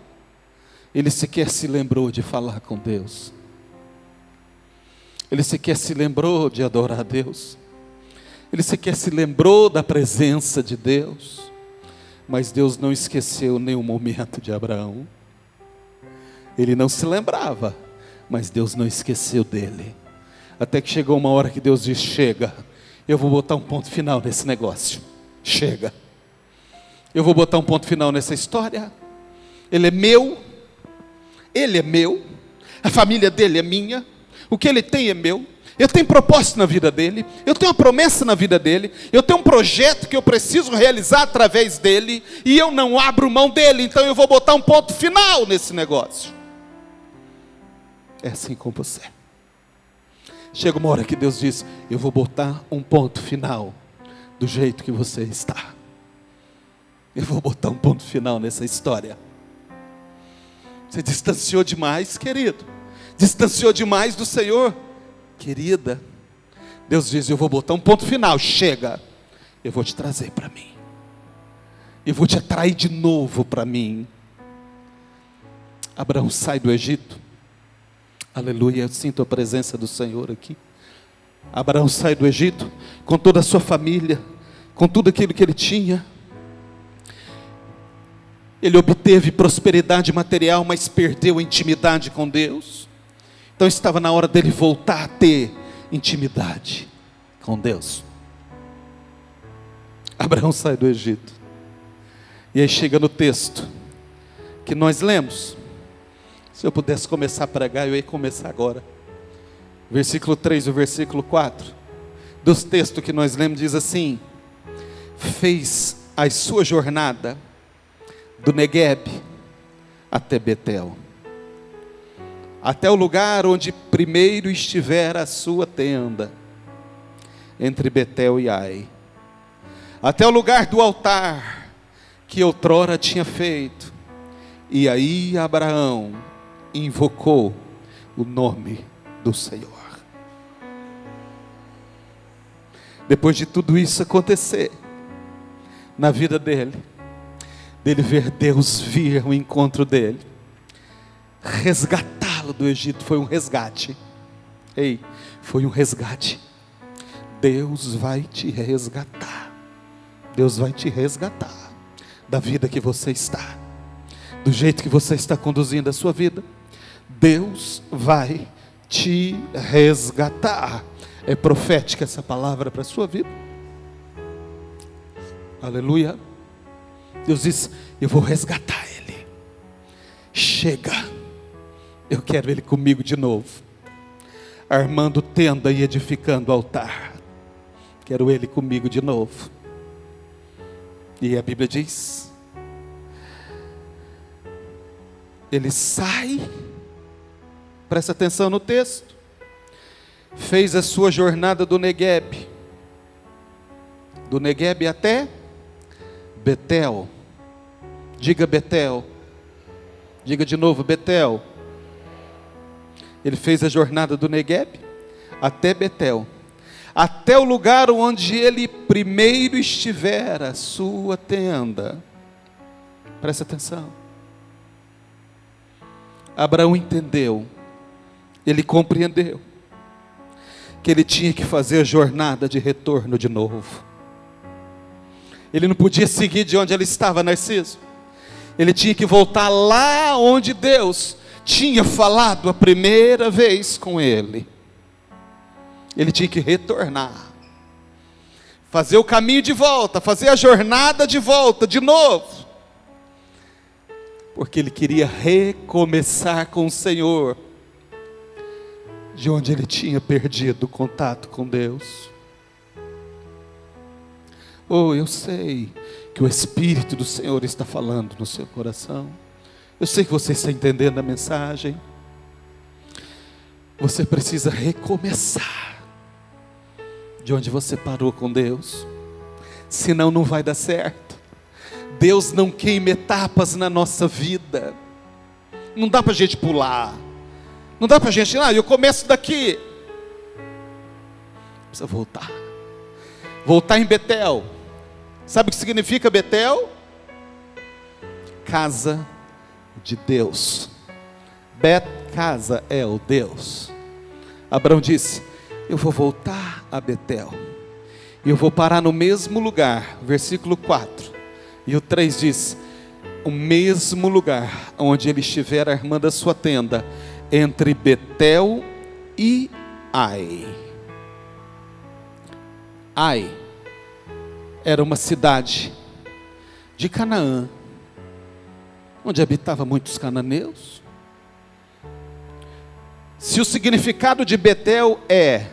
ele sequer se lembrou de falar com Deus. Ele sequer se lembrou de adorar a Deus. Ele sequer se lembrou da presença de Deus. Mas Deus não esqueceu nenhum momento de Abraão. Ele não se lembrava, mas Deus não esqueceu dele. Até que chegou uma hora que Deus disse: chega, eu vou botar um ponto final nesse negócio. Chega. Eu vou botar um ponto final nessa história. Ele é meu. Ele é meu. A família dele é minha. O que ele tem é meu. Eu tenho propósito na vida dele. Eu tenho uma promessa na vida dele. Eu tenho um projeto que eu preciso realizar através dele. E eu não abro mão dele. Então eu vou botar um ponto final nesse negócio. É assim com você. Chega uma hora que Deus diz: eu vou botar um ponto final do jeito que você está. Eu vou botar um ponto final nessa história. Você distanciou demais, querido. Distanciou demais do Senhor, querida. Deus diz: eu vou botar um ponto final. Chega. Eu vou te trazer para mim. Eu vou te atrair de novo para mim. Abraão sai do Egito. Aleluia, eu sinto a presença do Senhor aqui. Abraão sai do Egito com toda a sua família, com tudo aquilo que ele tinha. Ele obteve prosperidade material, mas perdeu a intimidade com Deus. Então estava na hora dele voltar a ter intimidade com Deus. Abraão sai do Egito. E aí chega no texto que nós lemos. Se eu pudesse começar a pregar, eu ia começar agora. Versículo 3 e o versículo 4. Dos textos que nós lemos diz assim: fez a sua jornada do Negueb até Betel, até o lugar onde primeiro estivera a sua tenda, entre Betel e Ai, até o lugar do altar que outrora tinha feito. E aí Abraão invocou o nome do Senhor. Depois de tudo isso acontecer na vida dele ver Deus vir ao encontro dele, resgatá-lo do Egito, foi um resgate. Ei, foi um resgate. Deus vai te resgatar. Deus vai te resgatar da vida que você está, do jeito que você está conduzindo a sua vida. Deus vai te resgatar. É profética essa palavra para a sua vida. Aleluia. Deus diz: eu vou resgatar ele. Chega, eu quero ele comigo de novo, armando tenda e edificando altar. Quero ele comigo de novo. E a Bíblia diz, ele sai, presta atenção no texto, fez a sua jornada do Neguebe até Betel. Diga Betel. Diga de novo Betel. Ele fez a jornada do Neguebe até Betel, até o lugar onde ele primeiro estivera a sua tenda. Presta atenção. Abraão entendeu, ele compreendeu que ele tinha que fazer a jornada de retorno de novo. Ele não podia seguir de onde ele estava, Narciso. Ele tinha que voltar lá onde Deus tinha falado a primeira vez com ele. Ele tinha que retornar, fazer o caminho de volta, fazer a jornada de volta, de novo, porque ele queria recomeçar com o Senhor, de onde ele tinha perdido o contato com Deus. Oh, eu sei que o Espírito do Senhor está falando no seu coração. Eu sei que você está entendendo a mensagem. Você precisa recomeçar de onde você parou com Deus, senão não vai dar certo. Deus não queima etapas na nossa vida. Não dá para a gente pular. Não dá para a gente, eu começo daqui. Precisa voltar. Voltar em Betel. Sabe o que significa Betel? Casa de Deus. Casa é o Deus. Abraão disse: eu vou voltar a Betel, e eu vou parar no mesmo lugar. Versículo 4. E o 3 diz: o mesmo lugar onde ele estiver armando a sua tenda, entre Betel e Ai. Ai era uma cidade de Canaã, onde habitavam muitos cananeus. Se o significado de Betel é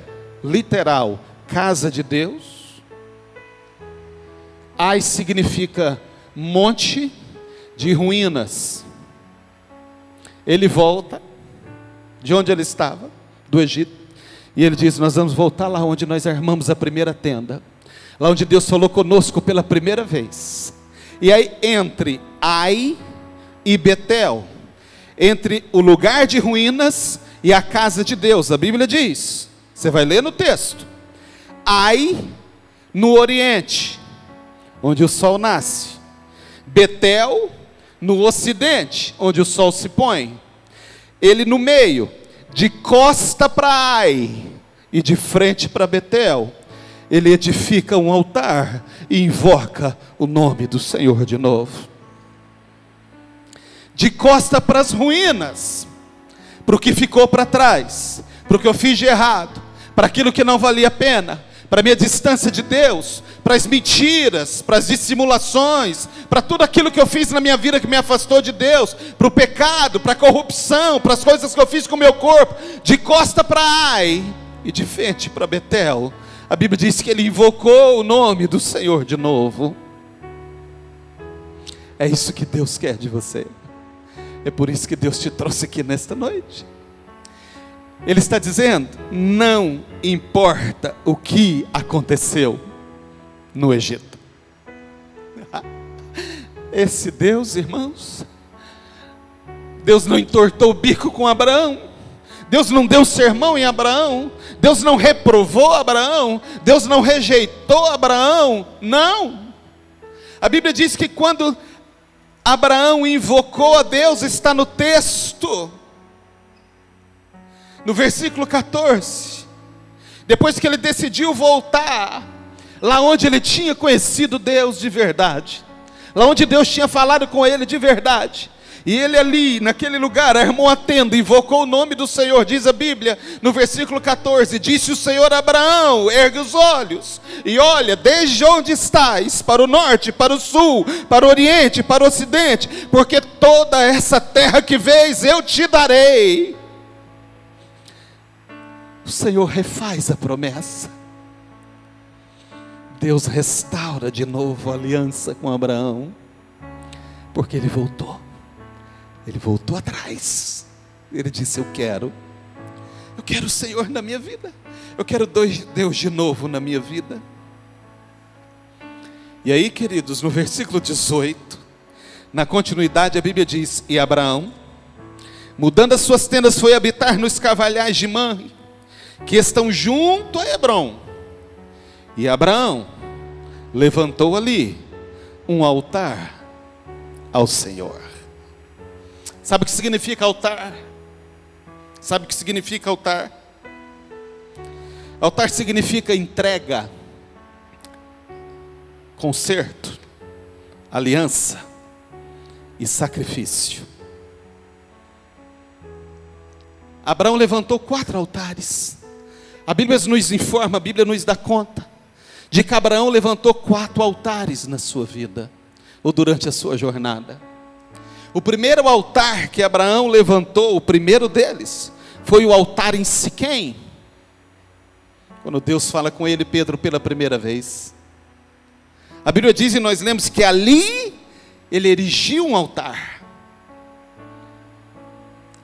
literal, casa de Deus, Ai significa monte de ruínas. Ele volta de onde ele estava, do Egito, e ele diz: nós vamos voltar lá onde nós armamos a primeira tenda, lá onde Deus falou conosco pela primeira vez. E aí, entre Ai e Betel, entre o lugar de ruínas e a casa de Deus, a Bíblia diz, você vai ler no texto: Ai no oriente, onde o sol nasce; Betel no ocidente, onde o sol se põe. Ele no meio, de costa para Ai e de frente para Betel, ele edifica um altar e invoca o nome do Senhor de novo. De costa para as ruínas, para o que ficou para trás, para o que eu fiz de errado, para aquilo que não valia a pena, para a minha distância de Deus, para as mentiras, para as dissimulações, para tudo aquilo que eu fiz na minha vida que me afastou de Deus, para o pecado, para a corrupção, para as coisas que eu fiz com o meu corpo. De costa para Ai e de frente para Betel, a Bíblia diz que ele invocou o nome do Senhor de novo. É isso que Deus quer de você. É por isso que Deus te trouxe aqui nesta noite. Ele está dizendo: não importa o que aconteceu no Egito. Esse Deus, irmãos, Deus não entortou o bico com Abraão, Deus não deu sermão em Abraão, Deus não reprovou Abraão, Deus não rejeitou Abraão, não. A Bíblia diz que quando Abraão invocou a Deus, está no texto, no versículo 14, depois que ele decidiu voltar, lá onde ele tinha conhecido Deus de verdade, lá onde Deus tinha falado com ele de verdade, e ele ali, naquele lugar, armou a tenda, invocou o nome do Senhor. Diz a Bíblia, no versículo 14, disse o Senhor a Abraão: ergue os olhos, e olha, desde onde estás, para o norte, para o sul, para o oriente, para o ocidente, porque toda essa terra que vês, eu te darei. O Senhor refaz a promessa. Deus restaura de novo a aliança com Abraão, porque ele voltou atrás. Ele disse: eu quero o Senhor na minha vida, eu quero Deus de novo na minha vida. E aí, queridos, no versículo 18, na continuidade, a Bíblia diz: e Abraão, mudando as suas tendas, foi habitar nos carvalhais de Mamre, que estão junto a Hebrom. E Abraão levantou ali um altar ao Senhor. Sabe o que significa altar? Sabe o que significa altar? Altar significa entrega, conserto, aliança e sacrifício. Abraão levantou 4 altares. A Bíblia nos informa, a Bíblia nos dá conta de que Abraão levantou 4 altares na sua vida, ou durante a sua jornada. O primeiro altar que Abraão levantou, o primeiro deles, foi o altar em Siquém. Quando Deus fala com ele, Pedro, pela primeira vez. A Bíblia diz, e nós lemos, que ali ele erigiu um altar.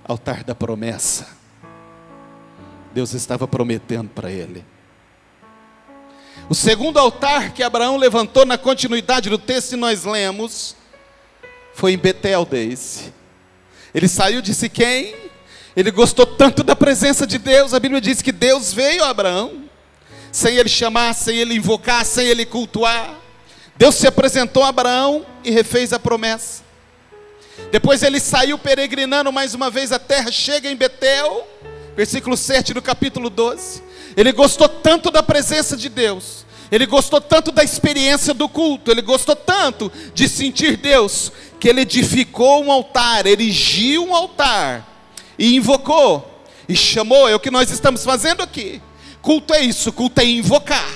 Altar da promessa. Deus estava prometendo para ele. O segundo altar que Abraão levantou, na continuidade do texto que nós lemos, foi em Betel. Ele saiu de Siquém, ele gostou tanto da presença de Deus. A Bíblia diz que Deus veio a Abraão, sem ele chamar, sem ele invocar, sem ele cultuar. Deus se apresentou a Abraão e refez a promessa. Depois ele saiu peregrinando mais uma vez a terra, chega em Betel, versículo 7 do capítulo 12. Ele gostou tanto da presença de Deus, ele gostou tanto da experiência do culto, ele gostou tanto de sentir Deus, que ele edificou um altar, erigiu um altar, e invocou, e chamou. É o que nós estamos fazendo aqui. Culto é isso, culto é invocar.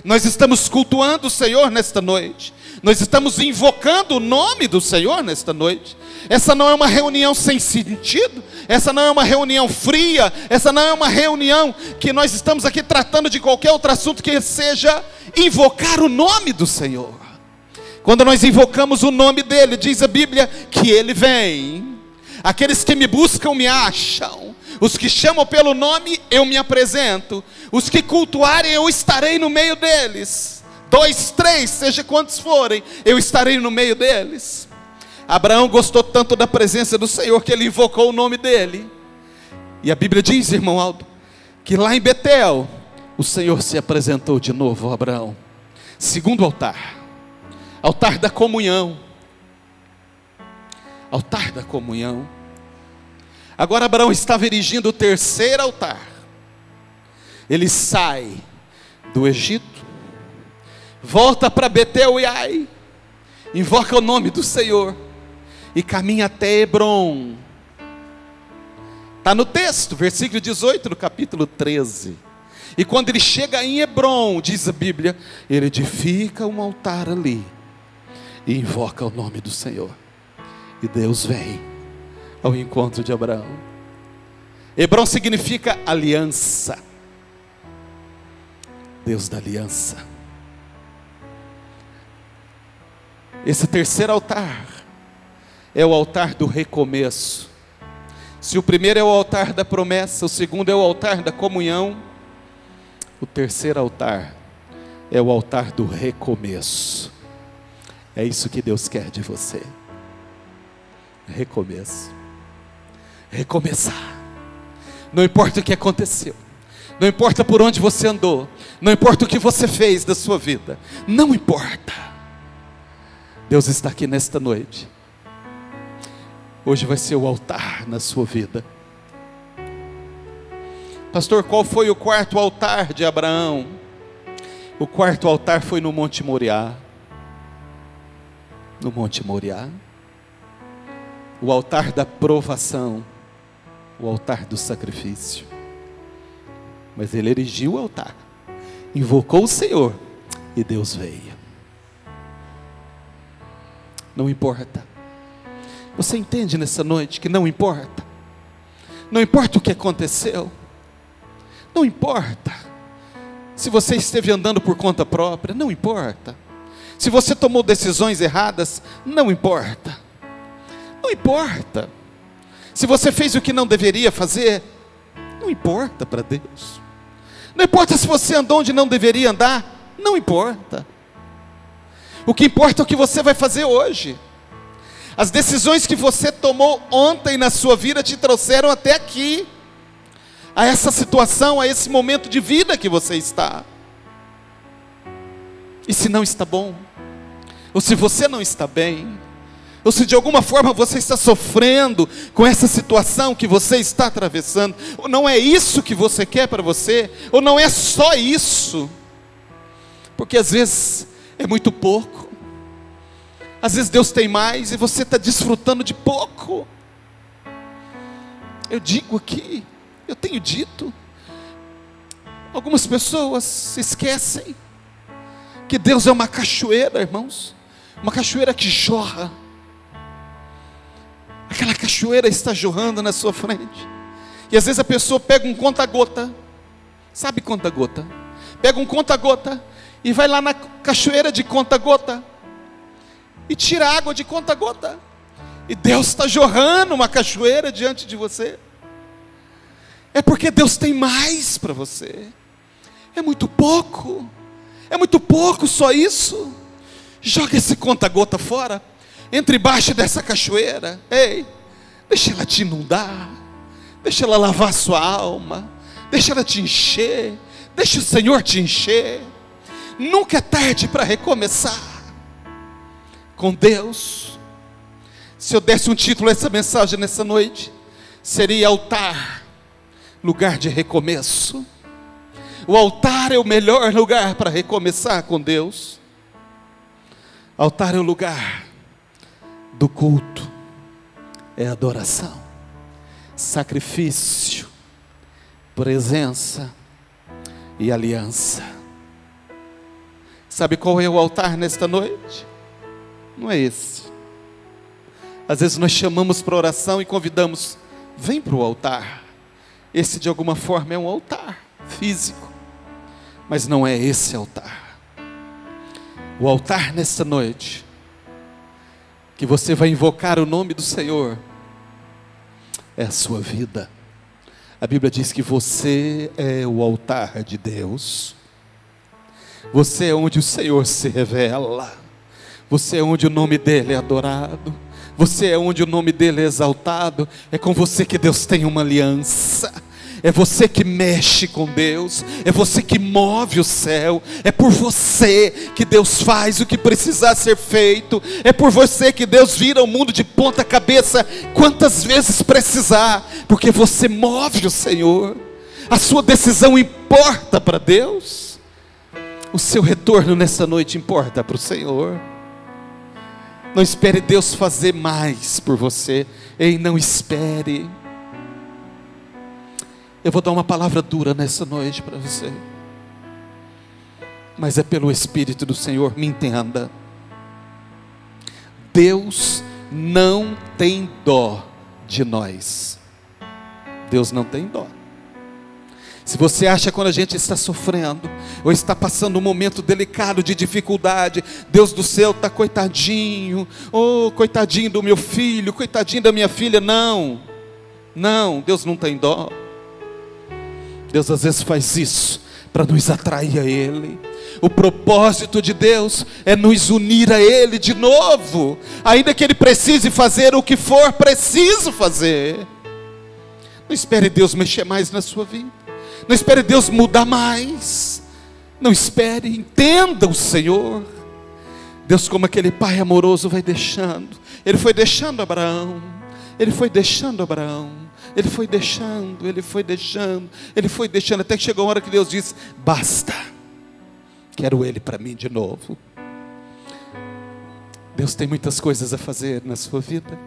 Nós estamos cultuando o Senhor nesta noite, nós estamos invocando o nome do Senhor nesta noite. Essa não é uma reunião sem sentido, essa não é uma reunião fria, essa não é uma reunião que nós estamos aqui tratando de qualquer outro assunto que seja invocar o nome do Senhor. Quando nós invocamos o nome dele, diz a Bíblia que ele vem. Aqueles que me buscam me acham, os que chamam pelo nome eu me apresento, os que cultuarem eu estarei no meio deles. 2, 3, seja quantos forem, eu estarei no meio deles. Abraão gostou tanto da presença do Senhor que ele invocou o nome dele. E a Bíblia diz, irmão Aldo, que lá em Betel o Senhor se apresentou de novo a Abraão. Segundo altar, altar da comunhão. Altar da comunhão. Agora Abraão estava erigindo o terceiro altar. Ele sai do Egito, volta para Betel e Ai, invoca o nome do Senhor e caminha até Hebrom. Está no texto, versículo 18 do capítulo 13. E quando ele chega em Hebrom, diz a Bíblia, ele edifica um altar ali e invoca o nome do Senhor. E Deus vem ao encontro de Abraão. Hebrom significa aliança. Deus da aliança. Esse terceiro altar é o altar do recomeço. Se o primeiro é o altar da promessa, o segundo é o altar da comunhão, o terceiro altar é o altar do recomeço. É isso que Deus quer de você. Recomeço. Recomeçar. Não importa o que aconteceu, não importa por onde você andou, não importa o que você fez da sua vida, não importa. Deus está aqui nesta noite. Hoje vai ser o altar na sua vida. Pastor, qual foi o quarto altar de Abraão? O quarto altar foi no Monte Moriá. No Monte Moriá. O altar da provação. O altar do sacrifício. Mas ele erigiu o altar. Invocou o Senhor. E Deus veio. Não importa. Você entende nessa noite que não importa? Não importa o que aconteceu. Não importa se você esteve andando por conta própria, não importa. Se você tomou decisões erradas, não importa. Não importa. Se você fez o que não deveria fazer, não importa para Deus. Não importa se você andou onde não deveria andar, não importa. O que importa é o que você vai fazer hoje. As decisões que você tomou ontem na sua vida te trouxeram até aqui, a essa situação, a esse momento de vida que você está. E se não está bom, ou se você não está bem, ou se de alguma forma você está sofrendo com essa situação que você está atravessando, ou não é isso que você quer para você, ou não é só isso, porque às vezes é muito pouco, às vezes Deus tem mais e você está desfrutando de pouco. Eu digo aqui, eu tenho dito, algumas pessoas esquecem que Deus é uma cachoeira, irmãos, uma cachoeira que jorra. Aquela cachoeira está jorrando na sua frente, e às vezes a pessoa pega um conta-gota, sabe conta-gota? Pega um conta-gota e vai lá na cachoeira de conta-gota e tira água de conta-gota, e Deus está jorrando uma cachoeira diante de você. É porque Deus tem mais para você. É muito pouco só isso. Joga esse conta-gota fora, entre embaixo dessa cachoeira. Ei, deixa ela te inundar, deixa ela lavar a sua alma, deixa ela te encher, deixa o Senhor te encher. Nunca é tarde para recomeçar com Deus. Se eu desse um título a essa mensagem nessa noite, seria altar, lugar de recomeço. O altar é o melhor lugar para recomeçar com Deus. Altar é o lugar do culto, é adoração, sacrifício, presença e aliança. Sabe qual é o altar nesta noite? Não é esse. Às vezes nós chamamos para oração e convidamos, vem para o altar. Esse de alguma forma é um altar físico, mas não é esse altar. O altar nesta noite, que você vai invocar o nome do Senhor, é a sua vida. A Bíblia diz que você é o altar de Deus. Você é onde o Senhor se revela. Você é onde o nome dEle é adorado. Você é onde o nome dEle é exaltado. É com você que Deus tem uma aliança. É você que mexe com Deus, é você que move o céu, é por você que Deus faz o que precisar ser feito, é por você que Deus vira o mundo de ponta cabeça quantas vezes precisar, porque você move o Senhor. A sua decisão importa para Deus, o seu retorno nessa noite importa para o Senhor. Não espere Deus fazer mais por você, ei, não espere. Eu vou dar uma palavra dura nessa noite para você, mas é pelo Espírito do Senhor, me entenda. Deus não tem dó de nós. Deus não tem dó. Se você acha quando a gente está sofrendo, ou está passando um momento delicado de dificuldade, Deus do céu está coitadinho, oh coitadinho do meu filho, coitadinho da minha filha, não, Deus não tem dó. Deus às vezes faz isso para nos atrair a Ele. O propósito de Deus é nos unir a Ele de novo, ainda que Ele precise fazer o que for preciso fazer. Não espere Deus mexer mais na sua vida, não espere Deus mudar mais, não espere, entenda o Senhor. Deus, como aquele pai amoroso, vai deixando. Ele foi deixando Abraão, Ele foi deixando Abraão, Ele foi deixando, ele foi deixando, ele foi deixando, até que chegou a hora que Deus disse: basta, quero Ele para mim de novo. Deus tem muitas coisas a fazer na sua vida.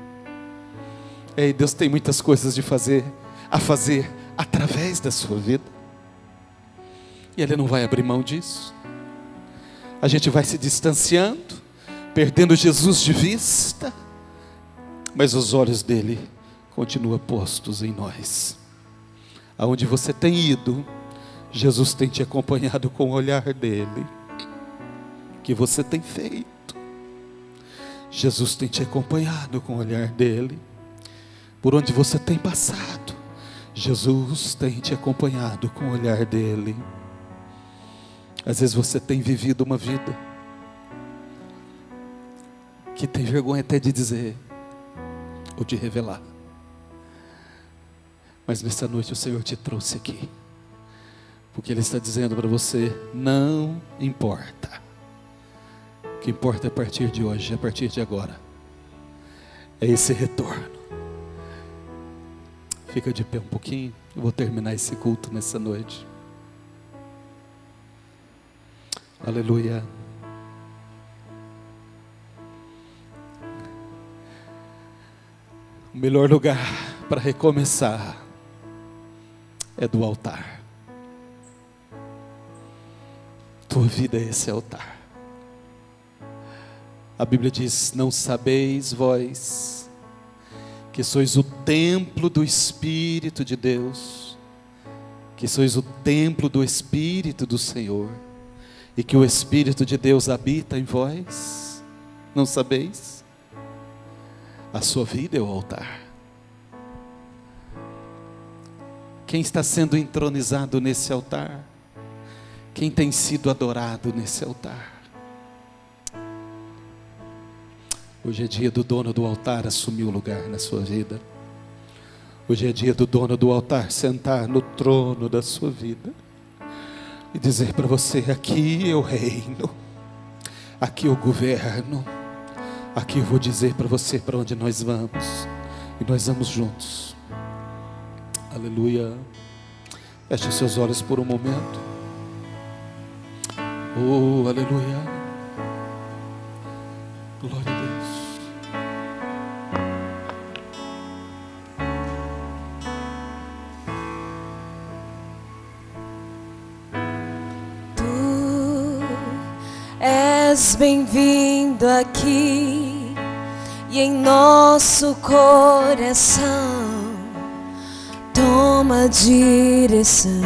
Ei, Deus tem muitas coisas a fazer através da sua vida. E Ele não vai abrir mão disso. A gente vai se distanciando, perdendo Jesus de vista, mas os olhos dele continuam postos em nós. Aonde você tem ido, Jesus tem te acompanhado com o olhar dele. O que você tem feito, Jesus tem te acompanhado com o olhar dele. Por onde você tem passado, Jesus tem te acompanhado com o olhar dele. Às vezes você tem vivido uma vida que tem vergonha até de dizer ou de revelar. Mas nessa noite o Senhor te trouxe aqui, porque Ele está dizendo para você: não importa. O que importa é a partir de hoje, a partir de agora, é esse retorno. Fica de pé um pouquinho, eu vou terminar esse culto nessa noite. Aleluia. O melhor lugar para recomeçar é do altar. Tua vida é esse altar. A Bíblia diz: não sabeis vós que sois o templo do Espírito de Deus, que sois o templo do Espírito do Senhor, e que o Espírito de Deus habita em vós? Não sabeis? A sua vida é o altar. Quem está sendo entronizado nesse altar? Quem tem sido adorado nesse altar? Hoje é dia do dono do altar assumir o lugar na sua vida. Hoje é dia do dono do altar sentar no trono da sua vida e dizer para você: aqui eu reino, aqui eu governo, aqui eu vou dizer para você para onde nós vamos, e nós vamos juntos. Aleluia. Feche os seus olhos por um momento. Oh, aleluia. Glória a Deus. És bem-vindo aqui e em nosso coração. Toma a direção.